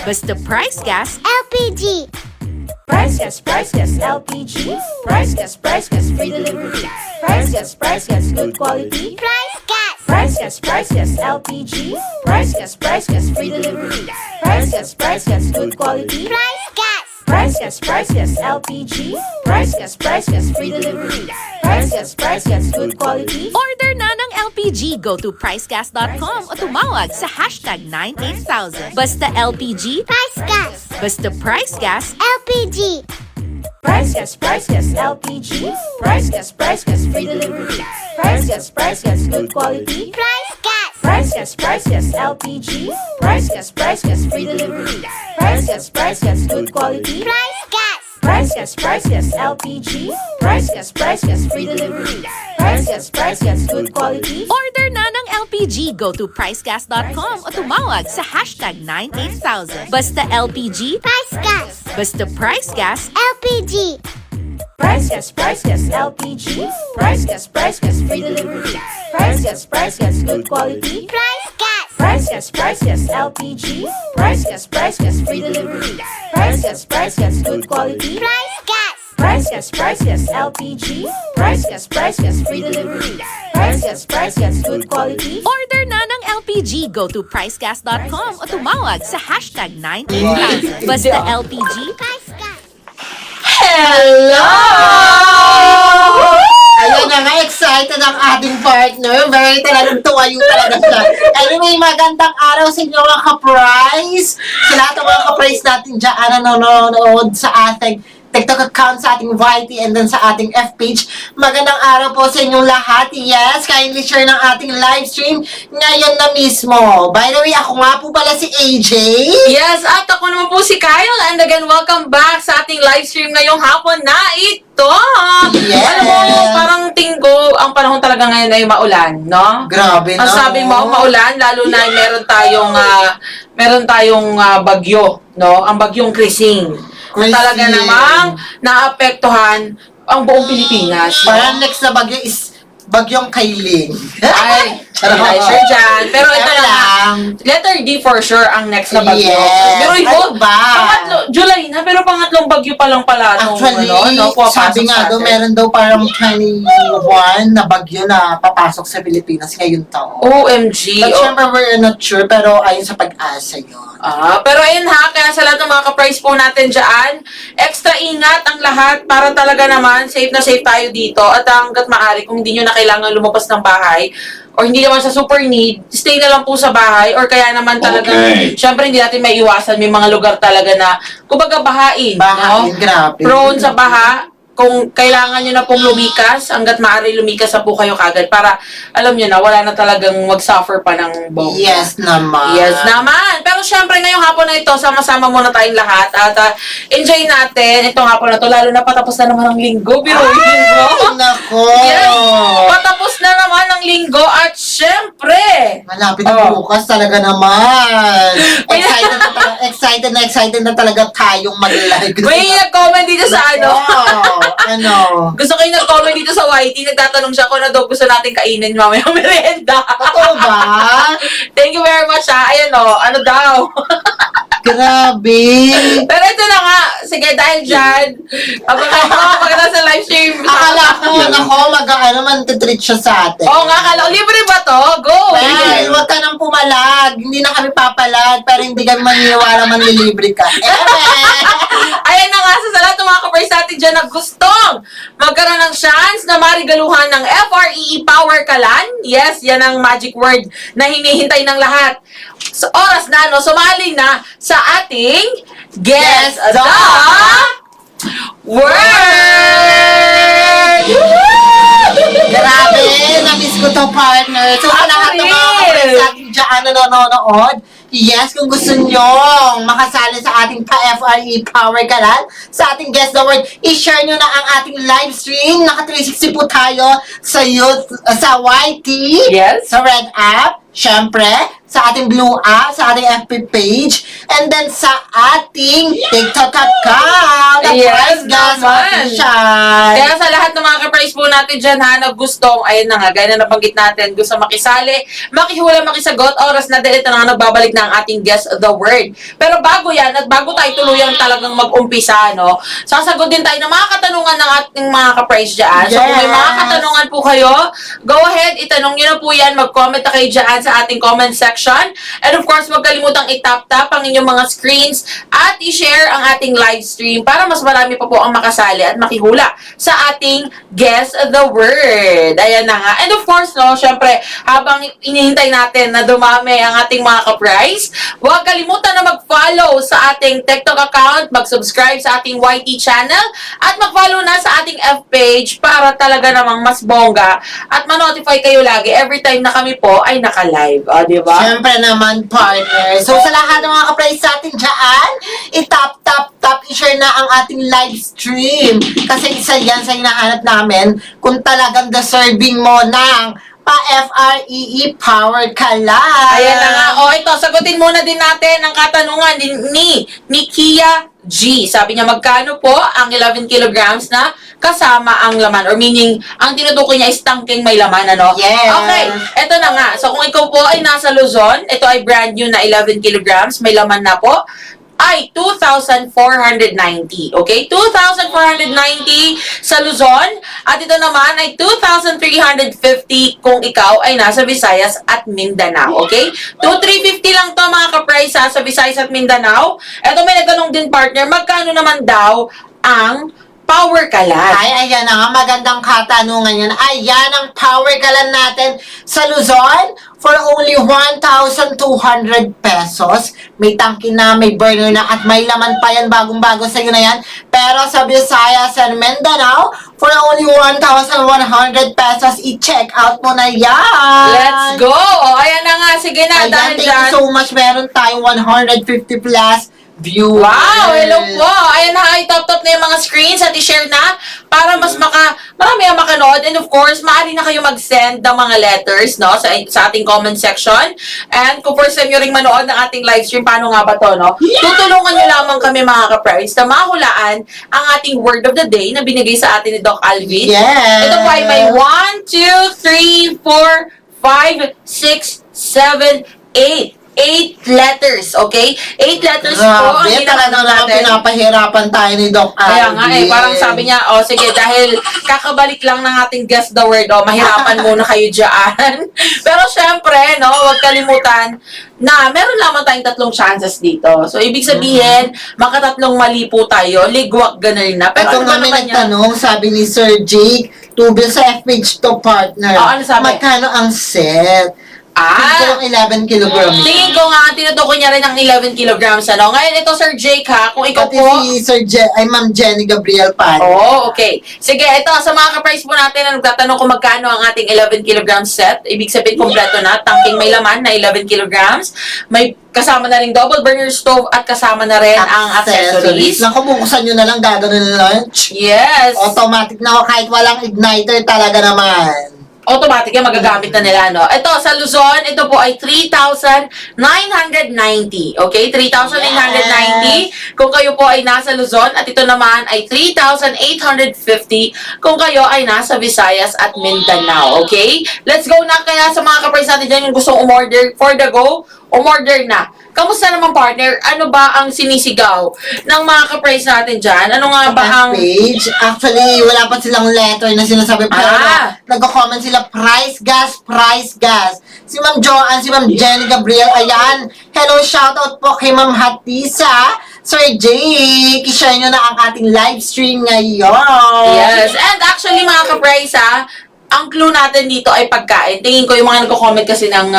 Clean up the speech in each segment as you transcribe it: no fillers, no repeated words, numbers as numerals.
Basta price gas, LPG. Price gas, LPG. Price gas, free delivery. Price gas, good quality. Price gas. Price gas, LPG. Price gas, free delivery. Price gas, good quality. Price gas. Price gas, LPG. Price gas, free delivery. Price gas, good quality. order na ng LPG. Go to pricegas.com o tumawag sa hashtag 98000. Basta LPG, Price gas. basta price gas, LPG. Price gas, LPG. Price gas, free delivery. Price gas, good quality. Price gas. Price gas, LPG. Price gas, free delivery. Price gas, good quality. Price gas. Price gas, LPG. Price gas, free delivery. Price gas, good quality. order na ng LPG. Go to pricegas.com o tumawag sa hashtag 98000. Basta LPG, Price gas. basta price gas, LPG. Price gas, LPG. Price gas, free delivery. Price gas, good quality. Price gas. Price gas, LPG. Price gas, free delivery. Price gas, good quality. Price gas. Price gas, LPG. Price gas, free delivery. Price gas, good quality. order na ng LPG. Go to pricegas.com o tumawag sa hashtag 98000. Basta LPG, Price gas. Hello! Ayun na nga, excited ang ating partner. Very talagang tuwayo talaga siya. Anyway, magandang araw sa inyo mga ka-price. Sa lahat ng mga ka-price natin dyan na nanonood sa ating TikTok account, sa ating YT, and then sa ating F page. Magandang araw po sa inyong lahat. Yes, kindly share ng ating live stream ngayon na mismo. By the way, ako nga po pala si AJ. Yes, at ako naman po si Kyle, and again, welcome back sa ating live stream ngayong hapon na ito. Yes. Alam mo, parang tinggo, ang panahon talaga ngayon ay maulan, no? Grabe, no? Ang sabi mo, maulan, lalo na meron tayong bagyo, no? Ang bagyong Krising. Krising. Talaga namang naapektuhan ang buong Pilipinas. Parang next na bagyo is bagyong Kailing. Ay, ay, sure dyan. Pero ito Kaya na nga, lang. letter D for sure ang next na bagyo. Yes. Pero ito, Ano ba? July na, pero pangatlong bagyo pa lang pala. Actually, pumapasok sabi nga sa daw, atin. meron daw parang 21 na bagyo na papasok sa Pilipinas ngayong taon. OMG. But syempre, we're not sure, pero ayon sa pag-asa yun. Pero ayun ha, kaya sa lahat ng mga ka-price po natin dyan, extra ingat ang lahat para talaga naman safe na safe tayo dito. At hanggat maaari, kung hindi nyo na kailangan lumabas ng bahay, or hindi naman sa super need, stay na lang po sa bahay, or kaya naman talagang, syempre hindi natin may iwasan, may mga lugar talaga na, kumbaga bahain, Bahain, no? grabe. Prone sa baha. Kung kailangan nyo na pong lumikas, hanggat maaari lumikas na po kayo kagad para, alam nyo na, wala na talagang mag-suffer pa ng bongga. Yes naman. Yes naman. Pero syempre ngayong hapon na ito, sama-sama muna tayong lahat at enjoy natin itong hapon na to, lalo na patapos na naman ang linggo. Biruin mo. Ay, nako. Yes. Patapos na naman ang linggo at syempre, Malapit na bukas talaga naman. Excited na talaga tayong mag-live. may nag-comment dito sa Ano? Gusto ko yung nag-comment dito sa YT, nagtatanong siya kung ano daw gusto natin kainin mamaya merienda. Totoo ba? Thank you very much ha. Ayan o, ano daw? Grabe. Pero ito na nga, sige dahil dyan, pagkatapos sa live stream. Akala ko, man-treat siya sa atin. Oo nga, akala ko, libre ba to? Go! Well, huwag ka nang pumalag. Hindi na kami papalag, pero hindi kami maniniwala manlilibre ka. Ayan na nga, sa lahat ng mga kapers natin dyan na gustong magkaroon ng chance na marigaluhan ng FREE Power Kalan. Yes, yan ang magic word na hinihintay ng lahat. So, oras na, no? Sumali na sa ating Guess the Word! Grabe, na-miss ko to, partner. So, sa lahat ng mga kapatid sa ating dyan na nanonood, yes, kung gusto nyo makasali sa ating FRE Power Kalan, sa ating Guess the Word, i-share nyo na ang ating live stream. Naka 360 po tayo sa sa YT, Yes. sa Red App, syempre, sa ating Blue app, sa ating FB page, and then sa ating TikTok account, the Yes, Price Gas naman. Official. Kaya sa lahat ng mga ka-price po natin dyan ha, na gustong, ayun na nga, gaya na nabanggit natin, gusto makisali, makihula, makisagot, oras na dahil ito na nga nagbabalik na ang ating Guess the Word. Pero bago yan, at bago tayo tuluyang talagang mag-umpisa, no, sasagot din tayo ng mga katanungan ng ating mga ka-price dyan. So kung may mga Yes. katanungan po kayo, go ahead, itanong nyo na po yan, mag-comment na kayo dyan sa ating comment section. And of course, huwag kalimutang itap-tap ang inyong mga screens at i-share ang ating live stream para mas marami pa po ang makasali at makihula sa ating Guess the Word. Ayan na nga. And of course, no, syempre, habang inihintay natin na dumami ang ating mga ka-price, huwag kalimutan na mag-follow sa ating TikTok account, mag-subscribe sa ating YT channel, at mag-follow na sa ating F page para talaga namang mas bongga at ma-notify kayo lagi every time na kami po ay naka-live. O, di ba? Siyempre naman, partner. So, sa lahat ng mga ka-price natin dyan, i-tap, i-share na ang ating live stream. Kasi isa yan sa hinahanap namin kung talagang deserving mo ng pa-FREE powered ka lang. Ayan na nga. O, ito, sagutin muna din natin ang katanungan ni Kia G. Sabi niya, magkano po ang 11 kilograms na kasama ang laman? Or meaning, ang tinutukoy niya is tangking may laman, ano? Yes. Okay, ito na nga. So, kung ikaw po ay nasa Luzon, ito ay brand new na 11 kilograms, may laman na po, ay 2,490. Okay? 2,490 sa Luzon. At ito naman ay 2,350 kung ikaw ay nasa Visayas at Mindanao. Okay? 2,350 lang to mga ka-price sa Visayas at Mindanao. Ito may nagtanong din partner, magkano naman daw ang power kalan? Ay, ayan na nga, magandang katanungan yan. Ayan ang power kalan natin sa Luzon for only 1,200 pesos. May tangki na, may burner na, at may laman pa yan, bagong-bago sa'yo na yan. Pero sa Visayas and Mindanao, for only 1,100 pesos, i-check out mo na yan. Let's go! O, ayan na nga. Sige na, Ayan, dahil thank dyan. you so much. Meron tayong 150 plus viewers. Wow! Hello po! Ayan na, i-top-top na yung mga screens at i-share na para mas marami ang makanood. And of course, maaari na kayo mag-send ng mga letters, no, sa ating comment section. And kung first time nyo ring manood ng ating live stream, paano nga ba to, no? Tutulungan nyo lamang kami mga ka-price na mahulaan ang ating word of the day na binigay sa atin ni Doc Alvin. Yes. Ito po ay may 1, 2, 3, 4, 5, 6, 7, 8. 8 letters, okay? 8 letters po ang Grabe, talaga ginagawa naman natin. pinapahirapan tayo ni Doc Alvin. Kaya nga parang sabi niya, sige, dahil kakabalik lang ng ating Guess the Word, mahirapan muna kayo dyan. Pero syempre, no, huwag kalimutan na meron lamang tayong 3 chances dito. So, ibig sabihin, makatatlong mali po tayo, ligwak ganun na. Pero Ito ano nga ba may naman yan? nagtanong, sabi ni Sir Jake, tubil sa FPage to partner. Ano sabi? Magkano ang set? Tingin ko 11 kilograms. Tingin ko nga, tinutukoy niya rin ang 11 kilograms, ano? Ngayon, ito, Sir Jake, ha, kung ikaw Pati po... si Ma'am Jenny Gabriel pa. Oh, okay. Sige, ito, sa mga ka-price po natin na nagtatanong kung magkano ang ating 11 kilogram set, ibig sabihin kompleto na, tangking may laman na 11 kilograms, may kasama na rin double burner stove at kasama na rin ang accessories. Naku, buksan nyo na lang, gagawin ng lunch. Yes. Automatic na ako, kahit walang igniter talaga naman. Automatic yan, magagamit na nila, no? Ito, sa Luzon, ito po ay 3,990. Okay? 3,990 kung kayo po ay nasa Luzon, at ito naman ay 3,850 kung kayo ay nasa Visayas at Mindanao. Okay? Let's go na kaya sa mga ka-price natin dyan yung gustong umorder for the go, umorder na. Kamusta naman, partner? Ano ba ang sinisigaw ng mga ka-price natin dyan? Ano nga ba ang... Page. Actually, wala pa silang letter na sinasabi. Pero nagko-comment sila, price gas, price gas. Si Ma'am Joanne, si Ma'am Jenny Gabriel, ayan. Hello, shoutout po kay Ma'am Hatisa. Sir Jake, i-share nyo na ang ating live stream ngayon. Yes. And actually, mga ka-price, ang clue natin dito ay pagkain. Tingin ko yung mga nagko-comment kasi ng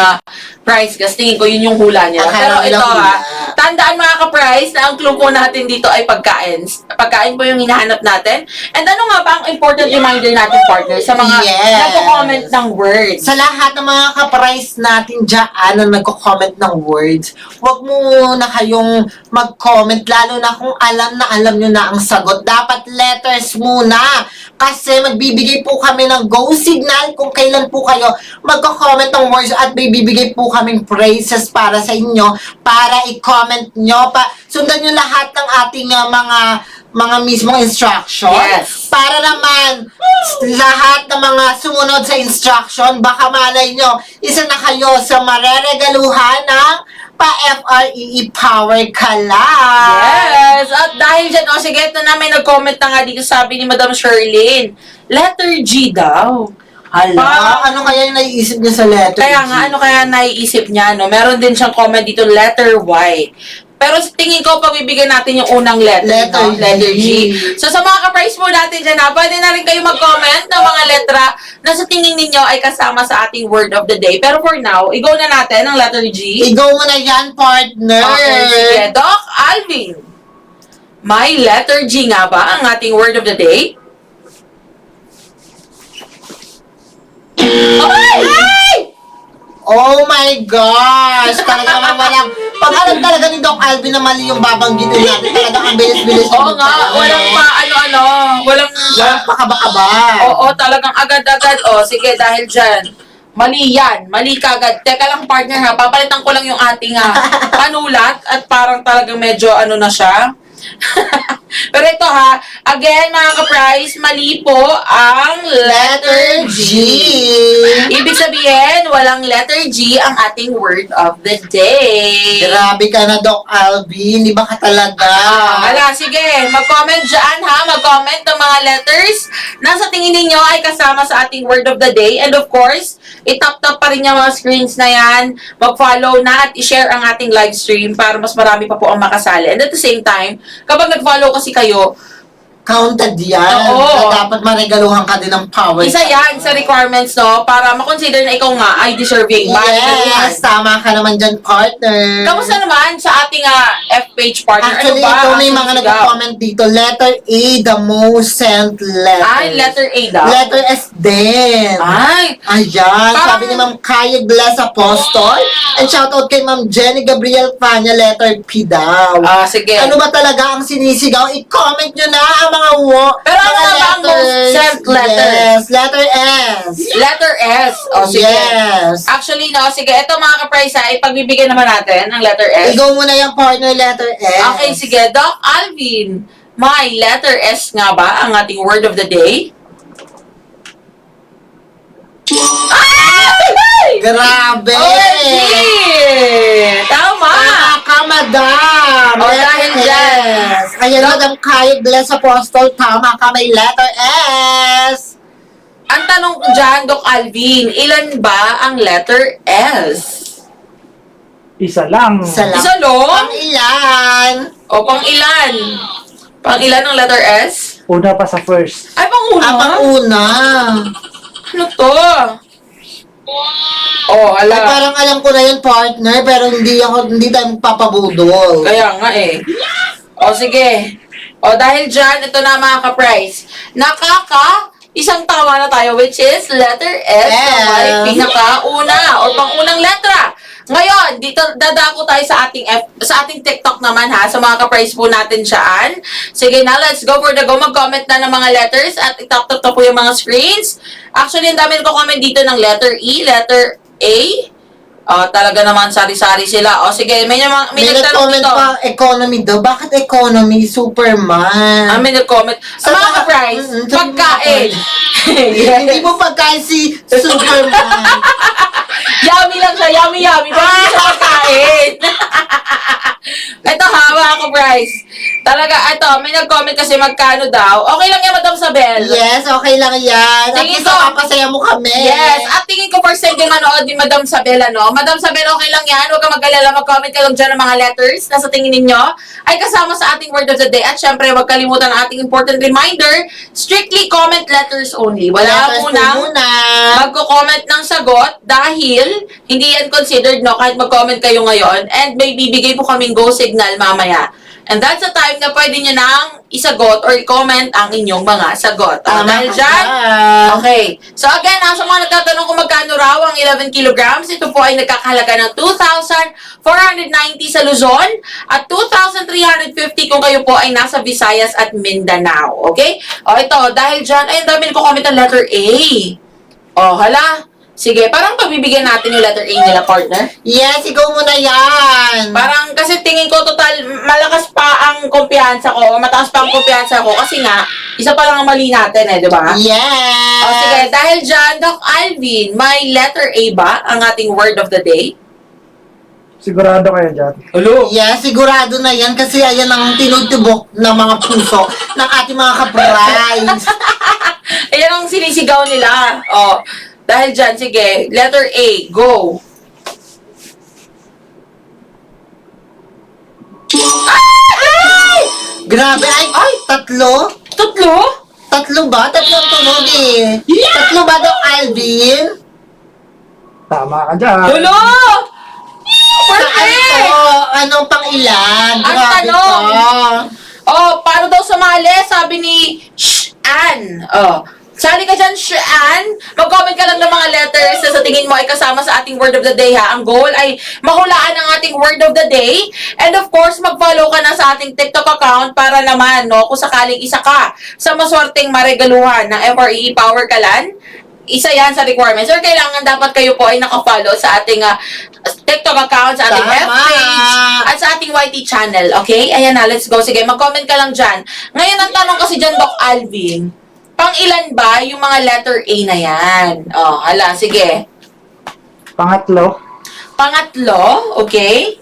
price gas, tingin ko yun yung hula nila. Pero Akala ito nila hula. tandaan mga ka-price na ang clue po natin dito ay pagkain. Pagkain po yung hinahanap natin. And ano nga ba ang important reminder natin, partner, sa mga Yes. nagko-comment ng words? Sa lahat ng mga ka-price natin dyan na nagko-comment ng words, huwag muna kayong mag-comment, lalo na kung alam nyo na ang sagot. Dapat letters muna. kasi magbibigay po kami ng go signal kung kailan po kayo magko-comment ng words at may bibigay po kaming praises para sa inyo para i-comment nyo. Sundan nyo lahat ng ating mga mismong instruction. Yes. Para naman lahat ng mga sumunod sa instruction, baka malay nyo, isa na kayo sa mareregaluhan ng pa-FREE Power Collab. Yes! At dahil dyan, sige, ito na may nag-comment na nga dito, sabi ni Madam Sherlyn, letter G daw. Hala, ano kaya yung naiisip niya sa letter Kaya G? nga, ano kaya naiisip niya, no? Meron din siyang comment dito, letter Y. Pero sa tingin ko, pagbibigyan natin yung unang letter, Letter no? Letter G. G. So, sa mga ka-price po natin dyan, pwede na rin kayo mag-comment ng mga letra na sa tingin ninyo ay kasama sa ating word of the day. Pero for now, i-go na natin ang letter G. Ikaw mo na yan, partner. Okay, sige. Doc Alvin, may letter G nga ba ang ating word of the day? Ay! Oh my gosh! Talaga naman walang... Pag alam talaga ni Doc Alvin na mali yung babanggitin natin, talagang ang bilis-bilis. Oo nga, walang pa ano-ano, walang... Walang pakaba-kaba. Oo, talagang agad-agad. Sige, dahil dyan. Mali yan. Mali kagad. Teka lang, partner ha. Papalitan ko lang yung ating panulat at parang talagang medyo ano na siya. Pero ito ha, again mga ka-price, mali po ang letter G. Ibig sabihin, walang letter G ang ating word of the day. Grabe ka na, Doc Alvin. Di ba ka talaga? Hala, sige. Mag-comment dyan ha. Mag-comment ng mga letters na sa tingin ninyo ay kasama sa ating word of the day. And of course, itap-tap pa rin yung mga screens na yan. Mag-follow na at i-share ang ating live stream para mas marami pa po ang makasali. And at the same time, kapag nag-follow kasi kayo, Counted yan. Oo. Na dapat maregaluhan ka din ng power. isa yan sa requirements, no? Para makonsider na ikaw nga ay deserving. Yes, tama ka naman dyan, partner. Kamusta naman sa ating F-page partner? Actually, ano ba ito ang may mga sinisigaw? nag-comment dito. Letter A, the most sent letter. Ay, letter A daw. Letter S din. Ay, Ayan, Parang- sabi ni Ma'am Kaya Bless Apostol. And shoutout kay Ma'am Jenny Gabriel Fanya, letter P daw. sige. Ano ba talaga ang sinisigaw? I-comment nyo na ang mga Pero ano mga nga ba ang most sent letter? Yes, letter S. Letter S. Sige. Yes. Actually, no, sige. Ito mga ka-price ipagbibigyan naman natin ang letter S. Ikaw muna yung partner, letter S. Okay, sige. Doc Alvin, may letter S nga ba ang ating word of the day? Ay! Grabe! OMG! Tama! Tama ka, madam! O, Letter dahil dyan. S. Ayan, Madam Kaya Bless Apostol, tama ka, may letter S. Ang tanong ko dyan, Doc Alvin, ilan ba ang letter S? Isa lang. Isa lang. Isa lang? Pang ilan? O, pang ilan? Pang ilan ang letter S? Una pa sa first. Ay, pang una? Pang una. Ano to? Oh, Ay, ala. parang alam ko na yun, partner, pero hindi tayo magpapabudol. Kaya nga eh. O, sige. O, dahil dyan, ito na mga ka-price. Isang tama na tayo, which is letter S na may pinakauna or pangunang letra. Ngayon, dito dadako tayo sa ating TikTok naman ha, sa mga ka-price po natin dyan. Sige na, let's go for the go. Mag-comment na ng mga letters at itap-tap po yung mga screens. Actually, ang dami nagko-comment dito ng letter E, letter A. Talaga naman, sari-sari sila. O, sige, may May nagtanong nag-comment dito. pa, economy daw. Bakit economy? Superman. May nag-comment. Sa mga ka-price, pagkain. Hindi mo pagkain si Superman. Yummy lang siya, yummy. Pero hindi siya pagkain. Ito ha, mga ka-price. Talaga, ito, may nag-comment kasi magkano daw. Okay lang yan, Madam Sabel. Yes, okay lang yan. At Tingin least ko- makapasaya mo kami. Yes, at tingin ko first time din manood ni Madam Sabel, no? Madam Sabel, okay lang yan. Huwag kang mag-alala. Mag-comment ka lang dyan ng mga letters na sa tingin ninyo ay kasama sa ating word of the day. At syempre, huwag kalimutan ang ating important reminder, strictly comment letters only. Wala Letters po munang muna. magko-comment ng sagot dahil hindi yan considered, no? Kahit mag-comment kayo ngayon and may bibigay po kaming go signal mamaya And that's the time na pwede nyo nang isagot or i-comment ang inyong mga sagot. Dahil dyan, okay. So again, sa mga nagtatanong kung magkano raw ang 11 kilograms, ito po ay nagkakahalaga ng 2,490 sa Luzon at 2,350 kung kayo po ay nasa Visayas at Mindanao. Okay? O ito, dahil dyan, ay ang dami nagko-comment ang letter A. O, hala. Sige, parang pagbibigyan natin yung letter A nila, partner. Yes, ikaw muna yan. Parang kasi tingin ko total malakas pa ang kumpiyansa ko, mataas pa ang kumpiyansa ko kasi nga isa pa lang ang mali natin di ba? Yes. O sige, dahil dyan, Doc Alvin, may letter A ba ang ating word of the day? Sigurado kayo dyan. Hello? Yes, sigurado na yan kasi ayan ang tinutubok ng mga puso ng ating mga ka-prize. Ayan ang sinisigaw nila. O, dahil dyan, sige, letter A, go. Grabe, ay, tatlo? Tatlo? Tatlo ba? Tatlo ang tunog eh. Tatlo ba daw, Alvin? Tama ka dyan. Hello? Saan Perfect! to? Anong pang ilan? Ang Grabe tanong. ka. Oh, paano daw sumali? Sabi ni Ann. Oh, sali ka dyan, Ann. Mag-comment ka lang ng mga letters na sa tingin mo ay kasama sa ating word of the day, ha? Ang goal ay mahulaan ang ating word of the day. And of course, mag-follow ka na sa ating TikTok account para naman, no, kung sakaling isa ka sa maswerteng maregaluhan ng FRE Power Kalan, isa yan sa requirements. Or kailangan dapat kayo po ay nakafollow sa ating TikTok account, sa ating Tama. F-page, at sa ating YT channel. Okay? Ayan na, let's go. Sige, mag-comment ka lang dyan. Ngayon, ang tanong kasi dyan, Doc Alvin, pang ilan ba yung mga letter A na yan? Oh, hala, sige. Pangatlo. Pangatlo, okay?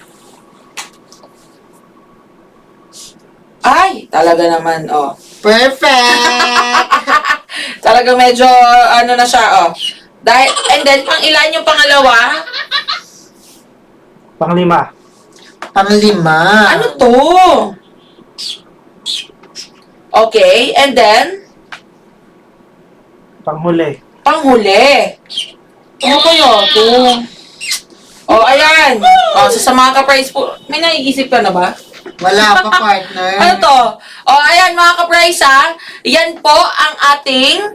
Ay, talaga naman, oh. Perfect. Talaga medyo, ano na siya, oh. Dahil, and then, pang ilan yung pangalawa? Panglima. Panglima. Ano to? Okay, and then, Panghuli. panghuli. Ano kaya to? Oh, ayan. Oh, sa mga ka-price po, may naiisip ka na ba? Wala pa, partner. Ano to? Oh, ayan mga ka-price ha. Yan po ang ating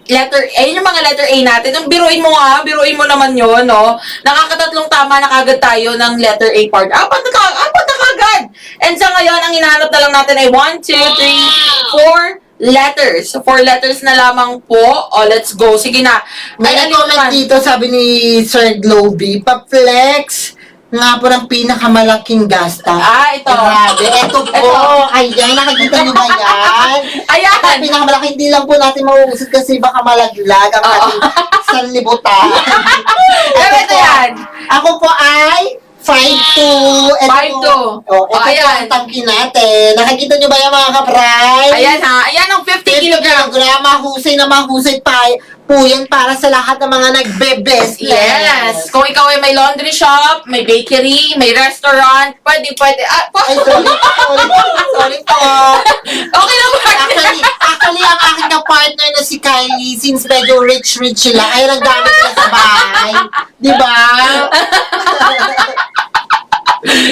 letter A. Yung mga letter A natin. Ang biruin mo nga, biruin mo naman yun, no? Nakakatatlong tama na kagad tayo ng letter A part. Apat na kagad! And sa ngayon, ang hinahanap na lang natin ay 1, 2, 3, 4 letters. So, 4 letters na lamang po. Oh, let's go. Sige na. May Ay, comment dito, sabi ni Sir Globy, pa-flex nga po ng pinakamalaking gasta. Ah, ito. Grabe. Ito po. Ito. Ayan, nakikita nyo ba yan? Ayan. Ang pinakamalaki, hindi lang po natin mauusap kasi baka malaglag ang ating sanlibutan. Pero ito yan. Ako po ay 5'2". 5'2". Oh, ito Ayan. po ang tangki natin. Nakikita nyo ba yan mga kapray? Ayan ha. Ayan ang 50 kilogram. Mahusay na mahusay pa po yan para sa lahat ng mga nagbe-best. Yes. Kung ikaw ay may laundry shop, may bakery, may restaurant, pwede. Ay, sorry po. Okay lang ba? Actually, ang aking na-partner na si Kylie, since medyo rich sila, ay nagdamit nila sa bahay. Di ba?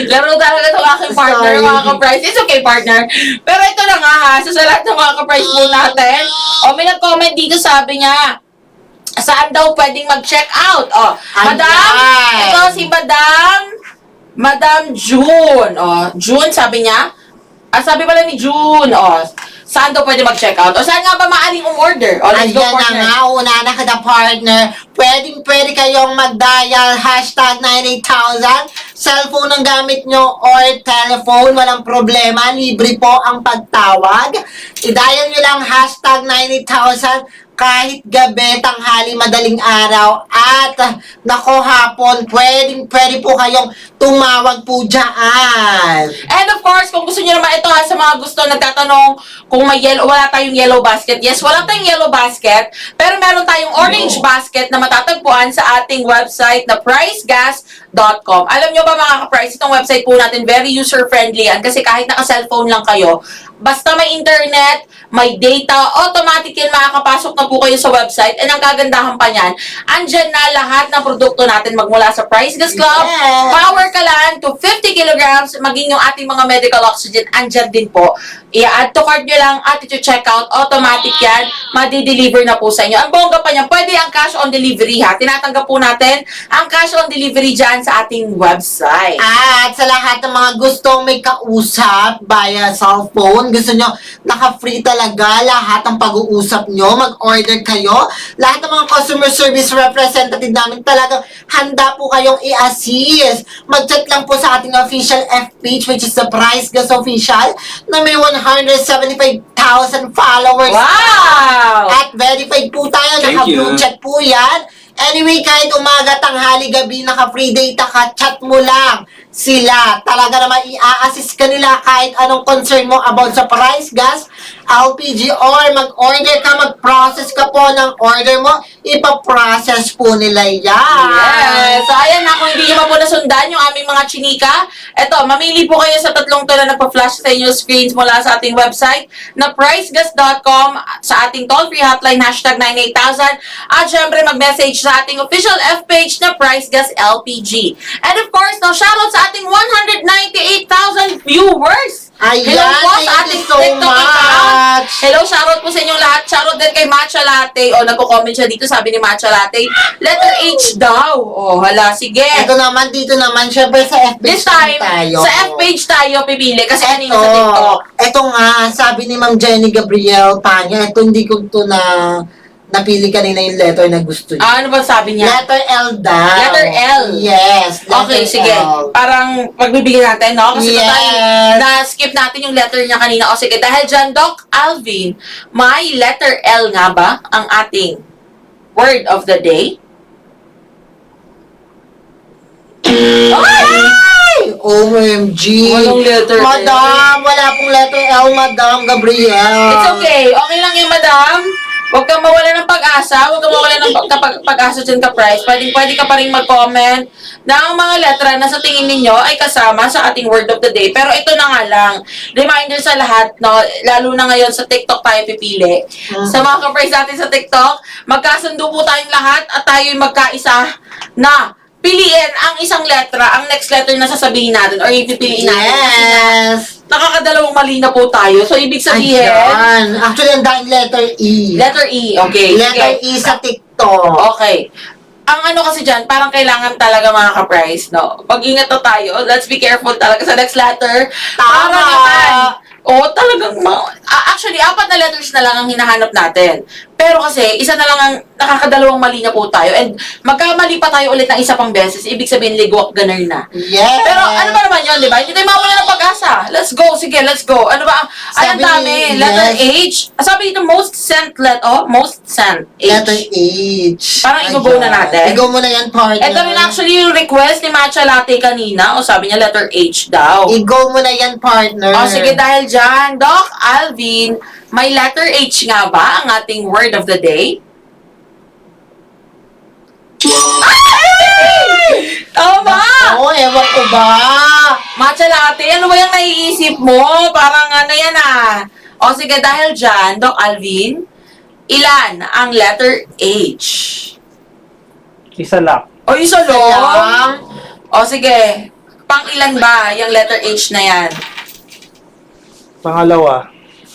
Laro talaga itong aking partner, Sorry. mga ka-price. It's okay, partner. Pero ito na nga ha, sa lahat ng mga ka-price po natin. O, may nag-comment dito, sabi niya, saan daw pwedeng mag-check out? O, Madam, Ayan. ito si Madam June. O, June, sabi niya. Sabi pala ni June, saan daw pwede mag-check out? O, saan nga ba maaring umorder? O, let's go, Ayan na partner. nga, una na kada partner. Pwede kayong mag-dial #98000. Cellphone ang gamit nyo or telephone, walang problema. Libre po ang pagtawag. I-dial nyo lang #98000 kahit gabi, tanghali, madaling araw. At, nako hapon, pwede po kayong tumawag po dyan. And of course, kung gusto niyo naman ito ha, sa mga gusto nagtatanong kung may wala tayong yellow basket. Yes, wala tayong yellow basket, pero meron tayong orange basket na matatagpuan sa ating website na pricegas.com. Alam nyo ba mga ka-price, itong website po natin very user-friendly yan kasi kahit naka-cellphone lang kayo, Basta may internet, may data, automatic yan makakapasok na po kayo sa website. And ang kagandahan pa niyan, andyan na lahat ng produkto natin magmula sa Price Gas Club, Yes. Power Kalan to 50 kilograms, maging yung ating mga medical oxygen, andyan din po. I-add to cart nyo lang at ito-check out, automatic yan, madi-deliver na po sa inyo. Ang bongga pa niyan, pwede ang cash on delivery ha. Tinatanggap po natin ang cash on delivery dyan sa ating website. At sa lahat ng mga gustong may kausap via cellphone, gusto nyo naka-free talaga lahat ng pag-uusap nyo, mag-order kayo. Lahat ng mga customer service representative namin talagang handa po kayong i-assist. Mag-chat lang po sa ating official FB page, which is the Price Gas Official, na may 175,000 followers. Wow! At verified po tayo, naka-blue check po yan. Anyway, kahit umaga, tanghali, gabi, naka-free data ka, chat mo lang sila. Talaga naman i-assist ka nila kahit anong concern mo about sa price, gas, LPG, or mag-order ka, mag-process ka po ng order mo, ipaprocess po nila yan. Yes! So, ayan na, kung hindi nyo pa po nasundan yung aming mga chinika, eto, mamili po kayo sa tatlong to na nagpa-flash sa inyo screens mula sa ating website na pricegas.com, sa ating toll-free hotline, #98000, at syempre mag-message sa ating official F-page na Price Gas LPG. And of course, no, shoutout sa ating 198,000 viewers! Ayan, Hello po sa thank ating you so TikTok account. much. Hello, shoutout po sa inyong lahat. Shoutout din kay Matcha Latte. O, nagko-comment siya dito, sabi ni Matcha Latte, letter H daw. O, hala, sige. Ito naman, dito naman, syempre sa FB This time, tayo. sa F-page tayo pipili kasi kanina sa TikTok. Ito nga, sabi ni Ma'am Jenny Gabriel Tanya, ito hindi ko ito napili kanina yung letter na gusto niya. Ano ba sabi niya? Letter L daw. Letter L? Yes, letter Okay, sige. L. Parang pagbibigyan natin, no? Kasi Yes. total, na-skip natin yung letter niya kanina. O sige, dahil dyan, Doc Alvin, may letter L nga ba ang ating word of the day? Ay! OMG! Walang letter L. Madam, wala pong letter L, Madam Gabriel. It's okay. Okay lang yun, madam. Huwag kang mawala ng pag-asa. Huwag kang mawala ng pag-asa dyan ka, Price. Pwede ka pa rin mag-comment na ang mga letra na sa tingin ninyo ay kasama sa ating word of the day. Pero ito na nga lang. Reminder sa lahat, no? Lalo na ngayon sa TikTok tayo pipili. Sa mga ka-Price natin sa TikTok, magkasundo po tayong lahat at tayo'y magkaisa na piliin ang isang letra, ang next letter na sasabihin natin or ipipiliin natin. Kasi nga, Yes! nakakadalawang mali na po tayo. So, ibig sabihin, Ayan. Actually, ang dahil letter E. letter E, okay. Letter Sige. E sa TikTok. Okay. Ang ano kasi dyan, parang kailangan talaga mga ka-price, no? Mag-ingat na tayo. Let's be careful talaga sa next letter. Para Tama. naman, talagang, actually, 4 na letters na lang ang hinahanap natin. Pero kasi, isa na lang ang nakakadalawang mali na po tayo. And magkamali pa tayo ulit ng isa pang beses, ibig sabihin, ligwak ganar na. Yes! Pero ano ba naman yun, di ba? Hindi tayo mawala ng pag-asa. Let's go, sige, let's go. Ano ba? Ay, ang Sabi, dami. Letter yes. H. Sabi dito, most sent most sent. H. Letter H. Parang i-go na natin. I-go mo na yan, partner. Ito rin actually yung request ni Matcha Latte kanina. O sabi niya letter H daw. I-go mo na yan, partner. O sige, dahil dyan, Doc Alvin, may letter H nga ba ang ating word of the day? Ay! Tama! Oo, ewan ko ba? Matcha Latte, ano ba yung naiisip mo? Parang ano yan ah. O sige, dahil dyan, Doc Alvin, ilan ang letter H? Isa lang. O isa Lang. lang? O sige, pang ilan ba yung letter H na yan? Pangalawa.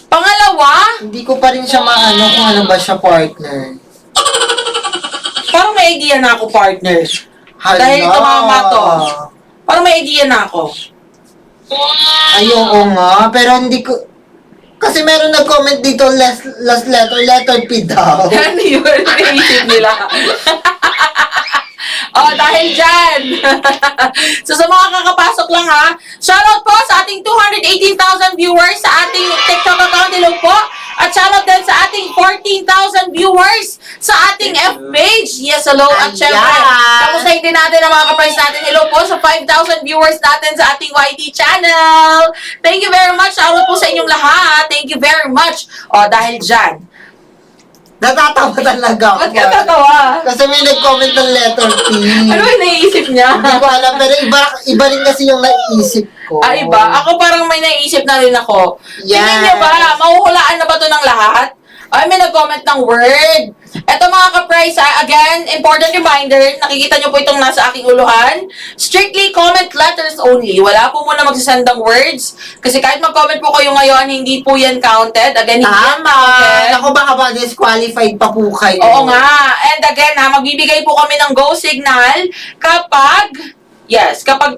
Pangalawa? Hindi ko pa rin siya maano kung ano ba siya, partner. Parang may idea na ako, partner. Hala. Dahil tumama to. Parang may idea na ako. Ay, oo nga. Pero hindi ko... Kasi meron nag-comment dito, last letter P daw. Yan yun, naisip nila. Dahil dyan. So, sa mga kakapasok lang ha, shoutout po sa ating 218,000 viewers sa ating TikTok account. Hello po. At shoutout din sa ating 14,000 viewers sa ating F-page. Yes, hello. At Ayan. syempre, kamustahin din natin ang mga ka-price natin. Hello po sa 5,000 viewers natin sa ating YT channel. Thank you very much. Shoutout po sa inyong lahat. Thank you very much. Dahil dyan, Natatawa talaga ako. Ba't ka tatawa? Kasi may nag-comment ng letter T. Ano yung naiisip niya? Hindi ko alam, pero iba rin kasi yung naisip ko. Ah, iba? Ako parang may naiisip na rin ako. Yes. Tingin niyo ba, mahuhulaan na ba to ng lahat? Ay, may nag-comment ng word. Eto mga ka-price, again, important reminder, nakikita niyo po itong nasa aking uluhan. Strictly comment letters only. Wala po muna magsasandang words. Kasi kahit mag-comment po kayo ngayon, hindi po yan counted. Again, hindi yan Tama. counted. Naku, baka ba disqualified pa po kayo? Oo nga. And again, magbibigay po kami ng go signal kapag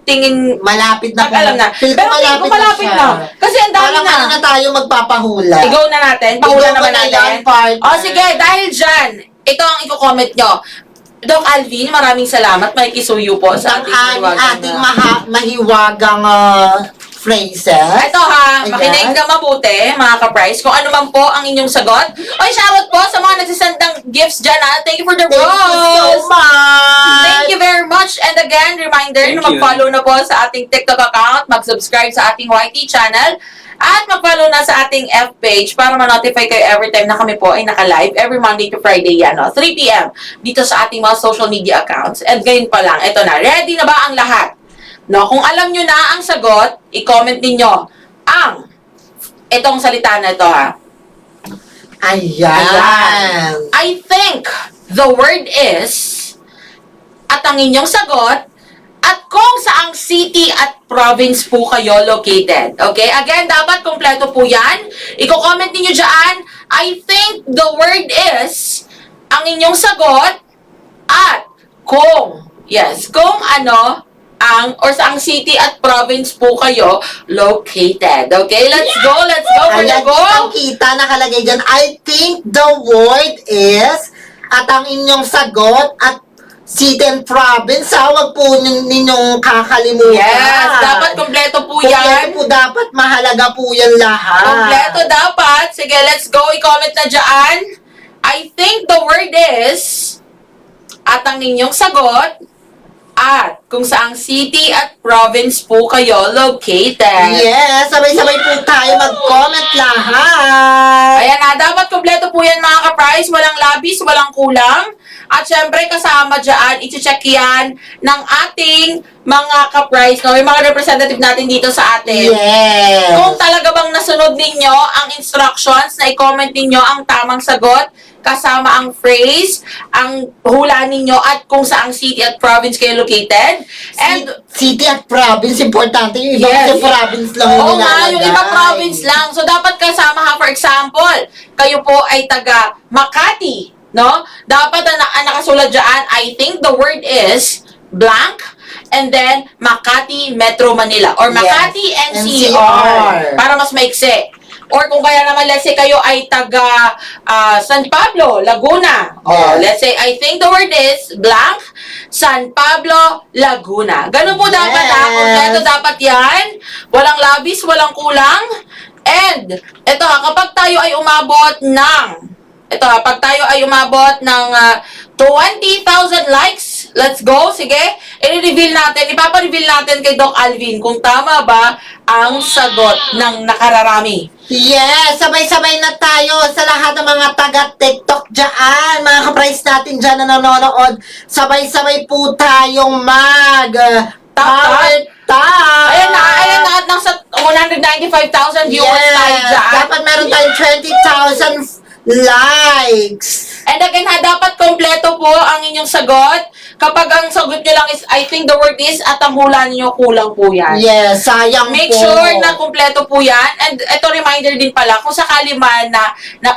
tingin Malapit na po. alam na. Feel ko Pero tingin ko malapit siya. na. Kasi ang dami Parang na. ano na tayo magpapahula. I-go na natin. Pahula I-go naman na natin. yan, partner. O sige, dahil dyan, ito ang i-comment nyo. Doc Alvin, maraming salamat. May kisuyo po sa Ang ating ating mahiwagang phrases. Ito ha, Ayan. makinig na mabuti, mga ka-price, kung ano man po ang inyong sagot. Oy, shoutout po sa mga nagsisend ng gifts dyan ha. Thank you for the Thank you so rose. much! Thank you very much. And again, reminder na mag-follow na po sa ating TikTok account, mag-subscribe sa ating YT channel, at mag-follow na sa ating F page para ma-notify kayo every time na kami po ay naka-live every Monday to Friday yan, 3 p.m. dito sa ating mga social media accounts. And ngayon pa lang, ito na. Ready na ba ang lahat? No, kung alam nyo na ang sagot, i-comment ninyo ang itong salita na ito ha. Ayan. I think the word is, at ang inyong sagot, at kung saang city at province po kayo located. Okay? Again, dapat kompleto po yan. Iko-comment ninyo dyan, I think the word is, ang inyong sagot, at kung, kung ano, or saang city at province po kayo located. Okay? Let's go for the Ayan, go! kita nakalagay dyan. I think the word is, at ang inyong sagot, at city and province, wag po ninyong kakalimutan. Yes, dapat kompleto po Kompleto yan. po dapat, mahalaga po yan lahat. Kompleto dapat. Sige, let's go. I-comment na dyan. I think the word is, at ang inyong sagot, at kung saang city at province po kayo located. Yes, sabay-sabay po tayo mag-comment lahat. Ayan na, dapat kompleto po yan mga ka-price. Walang labis, walang kulang. At syempre, kasama dyan, i-check yan ng ating mga ka-price. No? Yung mga representative natin dito sa atin. Yes. Kung talaga bang nasunod ninyo ang instructions na i-comment ninyo ang tamang sagot, kasama ang phrase, ang hula ninyo at kung saang city at province kayo located. And City at province, importante. Yung iba Yes. kasi province lang yung oo nga, nilalagay. yung iba province lang. So, dapat kasama ha. For example, kayo po ay taga Makati, no? Dapat ang nakasulat dyan, I think the word is blank, and then Makati, Metro Manila. Or Makati, Yes, NCR. Para mas maiksi. Or kung kaya naman, let's say kayo ay taga San Pablo, Laguna. Or Yes. let's say, I think the word is blank, San Pablo, Laguna. Ganun po dapat ha. Yes. Kompleto dapat yan. Walang labis, walang kulang. And, ito ha, kapag tayo ay umabot ng 20,000 likes, let's go, sige. Ipapa-reveal natin kay Doc Alvin kung tama ba ang sagot ng nakararami. Yes, sabay-sabay na tayo sa lahat ng mga taga-TikTok dyan. Mga ka-price natin dyan na nanonood. Sabay-sabay po tayong Tap. tap. Ayan na, at nasa 195,000 viewers tayo dyan. Dapat meron tayong 20,000 likes. And again ha, dapat kompleto po ang inyong sagot. Kapag ang sagot nyo lang is, I think the word is, at ang hula nyo, kulang po yan. Yes, sayang Make po. sure na kumpleto po yan. And ito reminder din pala, kung sakali man na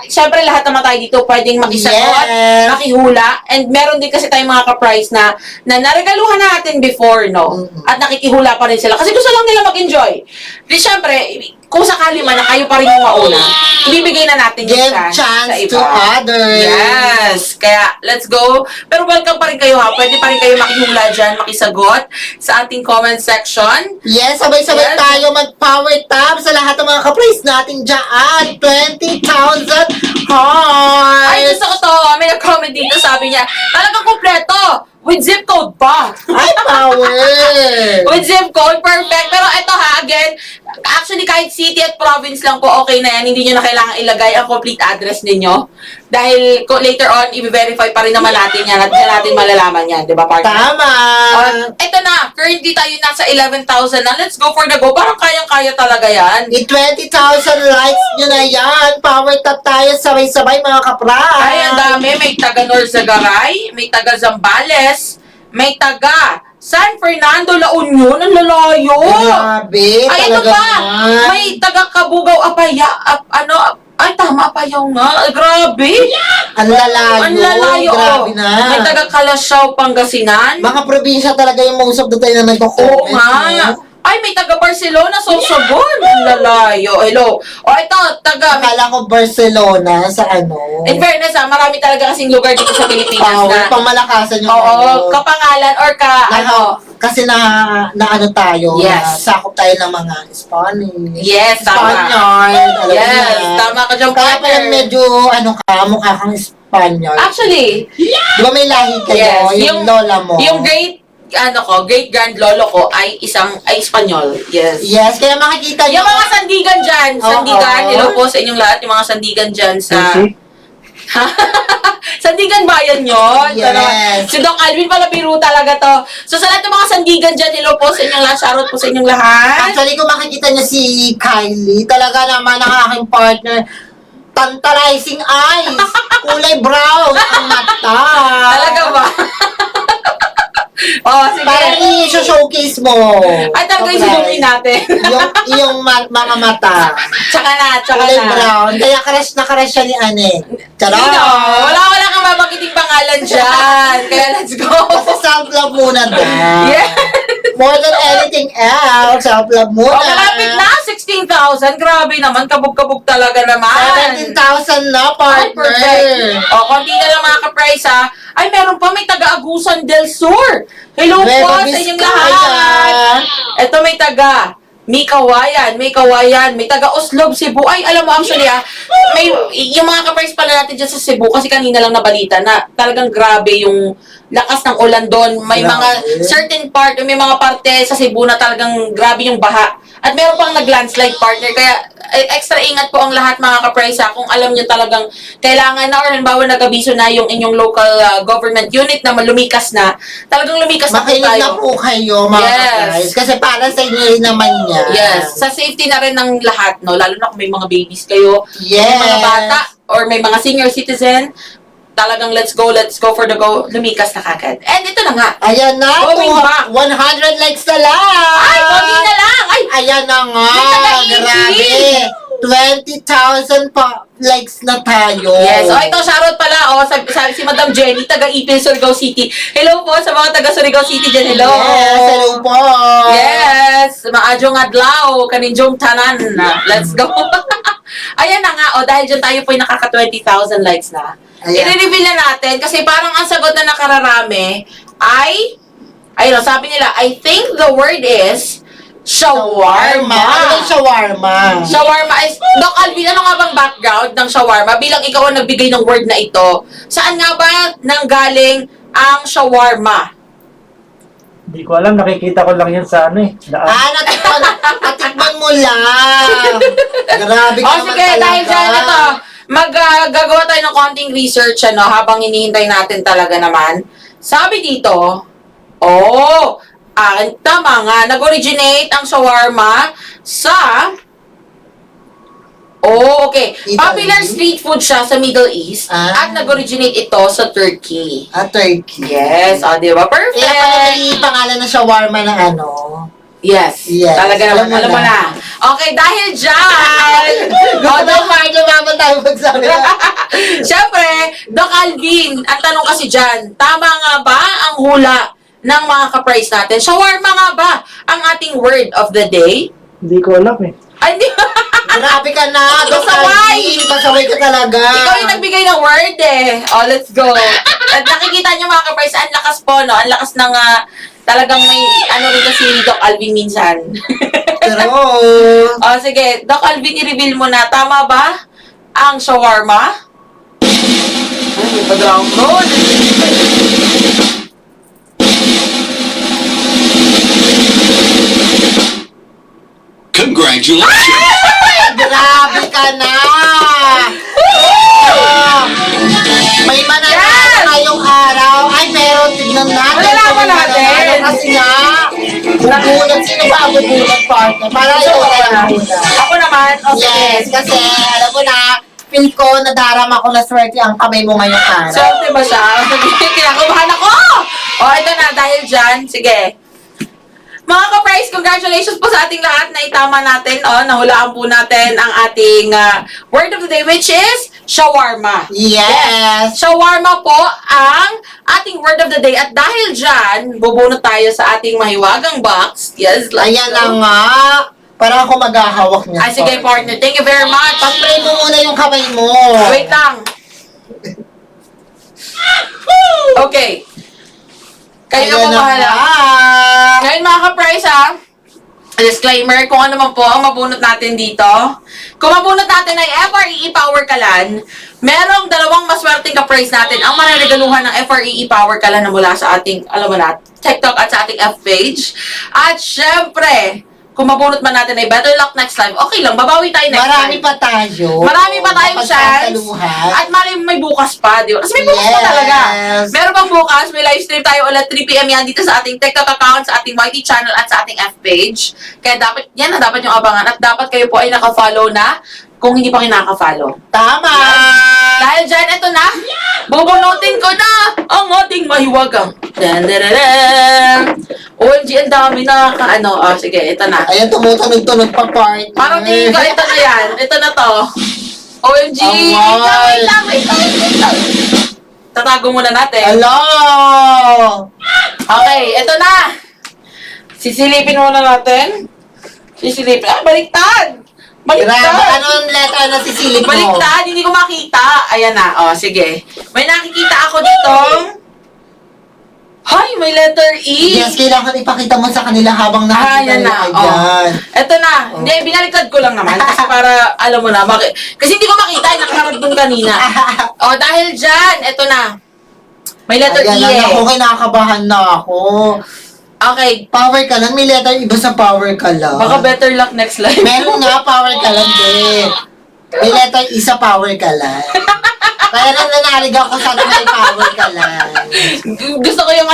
syempre lahat naman tayo dito pwedeng makisagot, Yes. makihula. And meron din kasi tayong mga ka-price na naregaluhan natin before, no? At nakikihula pa rin sila. Kasi gusto lang nila mag-enjoy. Di syempre, kung sakali man na kayo pa rin yung mauna, ibibigay na natin yung Give chance sa chance iba. to others. Yes. Kaya, let's go. Pero welcome pa rin kayo ha. Pwede pa rin kayo makihula dyan, makisagot sa ating comment section. Yes, sabay-sabay Yes. tayo mag-power tap sa lahat ng mga ka-price natin dyan. 20,000 hearts! Ay, gusto ko to. May nag-comment dito, sabi niya, talagang kompleto. With zip code pa. Ay, power! With zip code, perfect. Pero ito ha, again, Actually, kahit city at province lang po, okay na yan. Hindi nyo na kailangan ilagay ang complete address ninyo. Dahil later on, i-verify pa rin naman natin yan at hindi natin malalaman yan. Di ba, partner? Tama! Ito na, currently tayo nasa 11,000 na. Let's go for the go. Parang kayang-kaya talaga yan. 20,000 likes nyo na yan. Power tap tayo sabay-sabay mga kapray. Ay, ang dami. May taga Norzagaray, may taga Zambales, may taga San Fernando, La Union. Ang lalayo. Grabe, Ay, ito talaga pa. naman. May taga Kabugaw, Apaya. Ay, tama, Apayaw nga. Grabe. Ang lalayo. Ang lalayo. Grabe na. May taga Kalasyaw, Pangasinan. Mga probinsya talaga yung most of the time na nagko-comment. Oo nga. no? Ay, may taga Barcelona, Sorsogon. Ang lalayo. Hello. O, ito, taga... Akala ko Barcelona sa ano. In fairness, marami talaga kasing lugar dito sa Pilipinas Power, na... pamalakasan yung Oo, kapangalan or Kasi na ano tayo, Yes. sakop tayo ng mga Spanish. Yes, tama. Spaniard, alam mo Yes, na. tama ka dyan, Kaya pala partner. medyo, mukha kang Spaniard. Actually, Di ba may lahi kayo? Yes, yung lola mo. yung great grand lolo ko ay Espanyol. Yes. Yes, kaya makikita nyo. Yung mga sandigan dyan, Oo. sandigan, hello po sa inyong lahat, yung mga sandigan dyan sa... Sushi? Sandigan bayan yun. Yes. Si Doc Alvin pala biro talaga to. So sa lahat ng mga sandigan dyan, hello po sa inyong lahat, shoutout po sa inyong lahat. Actually, kung makikita niya si Kylie, talaga naman ang aking partner, tantalizing eyes, kulay brown ang mata. Talaga ba? Oh, sige. Parang i-showcase mo. Ay, talaga yung Okay. sinumin natin. yung mga mata. Tsaka Kulay na. brown. Kaya crush siya ni Ane. Charot! Sino? Wala kang mabagiting pangalan dyan. Kaya let's go. Basta self-love muna daw. Yeah. More than anything else, self-love muna. Oh, malapit na. 16,000. Grabe naman. Kabog-kabog talaga naman. 17,000 na, Ay, partner. perfect. O, konti na lang mga ka-price ha. Ay, meron pa. May taga-Agusan del Sur. Hello po Nueva sa inyong Vizcaya. lahat. Ito may taga Kawayan, may taga Oslob, Cebu. Ay, alam mo actually may yung mga ka-price pala natin dyan sa Cebu kasi kanina lang nabalita na talagang grabe yung lakas ng ulan doon. May Grabe. mga certain part, may mga parte sa Cebu na talagang grabe yung baha. At meron pang nag-landslide, partner. Kaya extra ingat po ang lahat mga ka-price kung alam nyo talagang kailangan na or halimbawa nag-abiso na yung inyong local government unit na lumikas na. Talagang lumikas na po Makinig tayo. na po kayo, mga Yes. guys. Kasi para sa inyo rin naman yan. Yes. Sa safety na rin ng lahat, no? Lalo na kung may mga babies kayo, Yes. may mga bata, or may mga senior citizen, talagang let's go for the go, lumikas na kagad. And ito na nga. Ayan na. Going back. 100 likes na lang. Ay, konti na lang! Ay, Ayan na nga. May taga-ibig. Grabe. 20,000 pa likes na tayo. yes. O, ito, shoutout pala. O, sabi si Madam Jenny, taga-Ipil, Surigao City. Hello po sa mga taga-Surigao City dyan. Hello. Yes, hello po. Yes. Maadjong adlaw, kaninjong tanan. Let's go. Ayan na nga. O, dahil dyan tayo po yung nakaka 20,000 likes na. Ayan. I-reveal na natin kasi parang ang sagot na nakararami ay, ayun, sabi nila, I think the word is shawarma. Ano yung shawarma? Shawarma is, Doc Alvin, ano nga bang background ng shawarma? Bilang ikaw ang nagbigay ng word na ito, saan nga ba nanggaling ang shawarma? Hindi ko alam, nakikita ko lang yan sa ano eh. Daan. Natikman mo lang. Grabe ka O naman sige, talaga. dahil dyan, ito, gagawa tayo ng konting research, habang hinihintay natin talaga naman. Sabi dito, tama nga, nag-originate ang shawarma sa, okay, Italy? popular street food siya sa Middle East, Ah. at nag-originate ito sa Turkey. Turkey. Yes, di ba? Perfect! Kaya pala may pangalan na shawarma ng ano. Yes. Yes. Talaga naman. Alam mo na. Okay, dahil dyan. Gusto na partner naman tayo magsabi. Siyempre, Doc Alvin, ang tanong kasi dyan, tama nga ba ang hula ng mga ka-price natin? Shawarma nga ba ang ating word of the day? Hindi ko alam eh. Ay, hindi. Grabe ka na. Pasaway. Pasaway ka talaga. Ikaw yung nagbigay ng word eh. Let's go. At nakikita nyo mga ka-price, ang lakas po, no? Ang lakas ng talagang may, rin si Doc Alvin minsan. Pero, Sige, Doc Alvin, i-reveal mo na. Tama ba ang shawarma? Ay, may pa-drum roll. Congratulations! Grabe ka na! May mananalo ngayong araw. Ay, pero tignan natin. Malalaman kung may natin. mananalo. Kasi nga, nagulat. Sino ba ang magulat, partner? Para ikaw na nagulat. Ako naman, okay. Yes, kasi alam mo na, feel ko, nadarama ko na swerte ang kamay mo ngayong araw. Swerte ba siya? Kinakabahan ako! O, ito na, dahil dyan, sige. Mga ka-price, congratulations po sa ating lahat na itama natin. O, nahulaan po natin ang ating word of the day, which is shawarma. Yes! Shawarma po ang ating word of the day. At dahil dyan, bubunot tayo sa ating mahiwagang box. Yes, let's Ayan go. na nga. Parang ako maghahawak niya. Ay, sige, partner. Thank you very much. Pag-pray mo muna yung kamay mo. Wait lang. Okay. Kayo na Ayan po na bahala. nga. Ngayon mga ka-price disclaimer, kung ano man po ang mabunot natin dito. Kung mabunot natin ay FREE Power Kalan, merong dalawang maswerteng ka-price natin ang mariregaluhan ng FREE Power Kalan na mula sa ating, alam mo na, TikTok at sa ating F page. At syempre, kung mabunot man natin ay better luck next time, okay lang, babawi tayo next Marami time. pa tayo. Marami pa tayong chance. Mapagkakaluhan. At may bukas pa, di ba? Kasi may bukas pa Yes. talaga. Meron pang bukas, may live stream tayo ulit 3 p.m. yan dito sa ating TikTok account, sa ating YT channel at sa ating F page. Kaya dapat, yan na dapat yung abangan. At dapat kayo po ay naka-follow na kung hindi pa kinaka-follow. Tama! Dahil dyan, eto na. Bubunutin ko na ang ating mahiwagang. OMG, ang dami na. Sige, ito na. Ayan, tumutunog-tunog pa, partner. Parang tingin ko, ito na yan. Ito na to. OMG! Away. Wait lang. Tatago muna natin. Hello! Okay, ito na. Sisilipin muna natin. Sisilipin. Ah, baliktad! Grabe, Baliktad! anong letter na sisilip mo? Baliktad, hindi ko makita. Ayan na, sige. May nakikita ako ditong... Hay, may letter E. Yes, kailangan ipakita mo sa kanila habang Ayan nakikita na. nila. Ayan. Ito na. Hindi, binaliktad ko lang naman. Kasi para, alam mo na, bakit? Kasi hindi ko makita, nakaharap dun kanina. Dahil dyan, ito na. May letter Ayan E na, ako eh. kinakabahan na ako. Okay, Power ka lang, may letter iba sa power ka lang. baka better luck next live. Meron nga, power ka lang din. May letter E sa power ka lang. Kaya nang nanalig ako sa may power ka lang. Gusto ko yung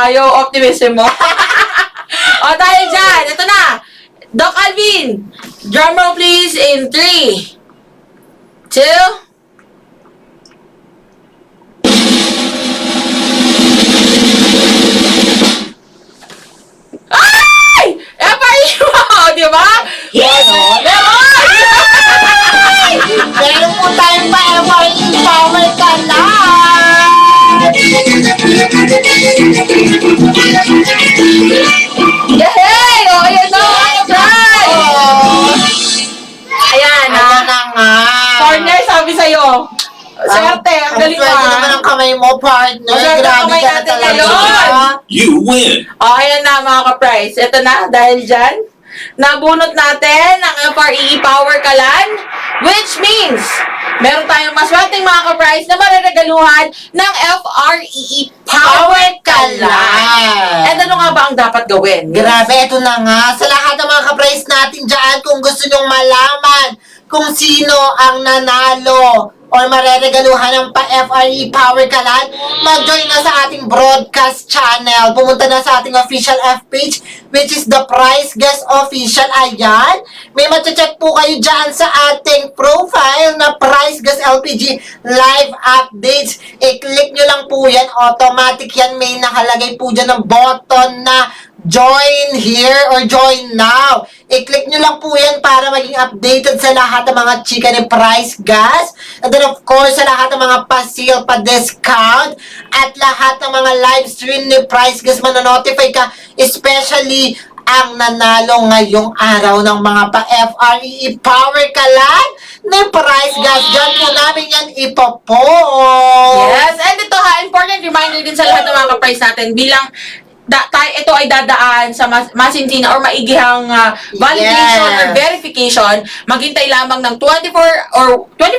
yung optimism mo. Dahil dyan, ito na. Doc Alvin, drum roll please in 3, 2, ay! FRE! Di ba? Yes, Meron! meron po tayong pa-FRE power ka lang. Yay! Ayan na! Right! Ayan, Ayan na nga. Partner, sabi sa'yo. Swerte, ang galing Swerte naman mo. ang kamay mo, partner. Swerte ang Grabe kamay ka na natin talaga. ngayon. You win! Ayan na mga ka-price. Ito na, dahil dyan, nabunot natin ang FREE Power Kalan, which means, meron tayong maswerteng mga ka-price na mariregaluhan ng FREE Power Kalan. And ano nga ba ang dapat gawin? Grabe, ito na nga. Sa lahat ng mga ka-price natin dyan, kung gusto nyong malaman kung sino ang nanalo or mareregaluhan ng FRE Power Kalan, mag-join na sa ating broadcast channel. Pumunta na sa ating official F page, which is the Price Guest Official. Ayan. May matcha-check po kayo dyan sa ating profile na Price Guest LPG Live Updates. I-click nyo lang po yan. Automatic yan. May nakalagay po dyan ng button na join here or join now. I-click nyo lang po yan para maging updated sa lahat ng mga chika ni Price Gas. And then of course, sa lahat ng mga pa-sale, pa-discount, at lahat ng mga live stream ni Price Gas, manonotify ka, especially ang nanalo ngayong araw ng mga pa-FREE Power Kalan ni Price Gas. Diyan po namin yan ipopost. Yes, and ito important reminder din sa lahat ng mga ka-price natin bilang ito ay dadaan sa masintina or maigihang validation Yes. or verification, maghintay lamang ng 24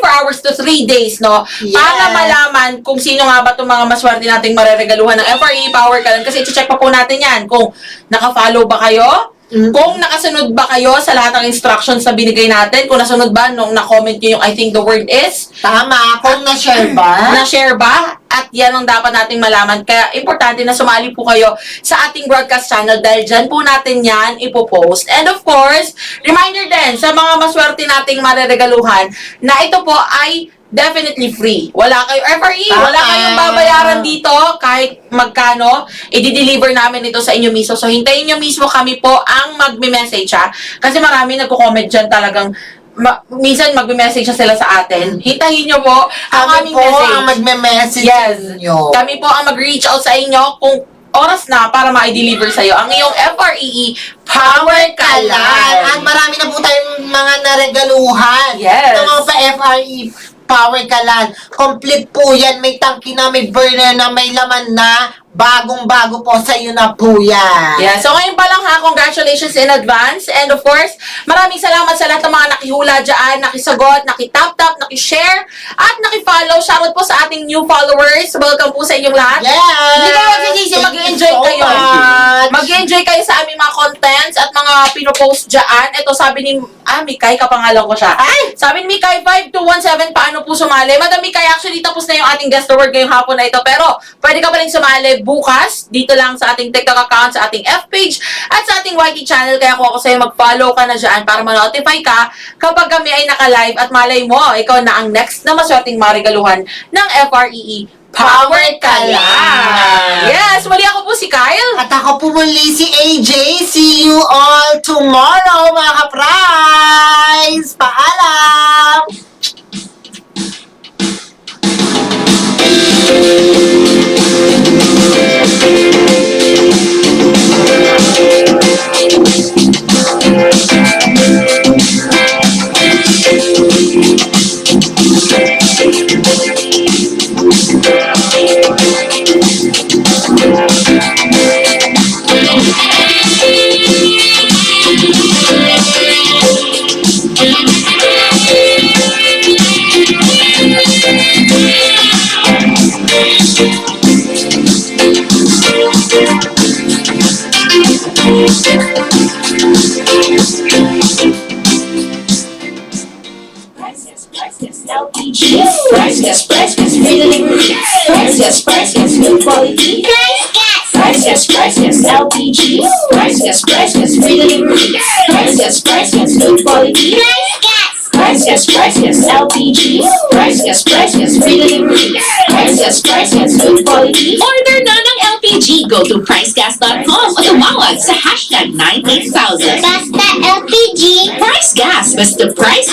hours to 3 days, no? Yes. Para malaman kung sino nga ba itong mga maswerte nating mareregaluhan ng FREE Power Kalan. Kasi i-check pa po natin yan kung naka-follow ba kayo, Kung nakasunod ba kayo sa lahat ng instructions na binigay natin, kung nasunod ba nung na-comment nyo yung I think the word is, Tama, kung na-share ba? na-share ba? At yan ang dapat nating malaman. Kaya importante na sumali po kayo sa ating broadcast channel dahil dyan po natin yan ipopost. And of course, reminder din sa mga maswerte nating mareregaluhan na ito po ay definitely free. Wala kayo FRE, wala kayong babayaran dito kahit magkano, i-deliver namin ito sa inyo mismo. So, hintayin nyo mismo kami po ang magme-message ha. Kasi marami nagko-comment dyan talagang minsan magme-message sila sa atin. Hintayin nyo po ang Kami aming po message. ang magme-message Yes. nyo. Kami po ang mag-reach out sa inyo kung oras na para ma-deliver sa'yo ang iyong FREE Power Kalan. At marami na po tayong mga naregaluhan. Yes. Ito mga pa-FRE Power Kalan. Complete po yan. May tangki na, may burner na, may laman na. Bagong-bago po sa iyo na po yan. Yeah, so ngayon pa lang ha, congratulations in advance. And of course, maraming salamat sa lahat ng mga nakihula dyan, nakisagot, nakitap-tap, nakishare, at nakifollow. Shoutout po sa ating new followers. Welcome po sa inyong lahat. Yes! Hindi kayo magsisisi, Thank mag-enjoy you so kayo. much. Mag-enjoy kayo sa aming mga contents at mga pinopost dyan. Ito sabi ni, Mikay, kapangalan ko siya. Ay! Sabi ni Mikay, 5217, paano po sumali? Madam Mikay, actually tapos na yung ating guest award ngayong hapon na ito. Pero, pwede ka pa rin sumali bukas, dito lang sa ating TikTok account, sa ating F page, at sa ating YT channel. Kaya kung ako sa'yo, mag-follow ka na dyan para ma-notify ka kapag kami ay naka-live at malay mo, ikaw na ang next na maswerteng marigaluhan ng FREE Power Kalan. Yes, muli ako po si Kyle. At ako po muli si AJ. See you all tomorrow, mga ka-prize! Paalam! LPG. Price gas, free delivery. Price gas, good quality. Price gas. Price gas, LPG. Price gas, free delivery. Price gas, good quality. Price gas. Price gas, LPG. Price gas, free delivery. Price gas, good quality. Order na ng LPG. Go to pricecast.com o tumawag sa hashtag 98000. Basta LPG. Price Gas. Basta price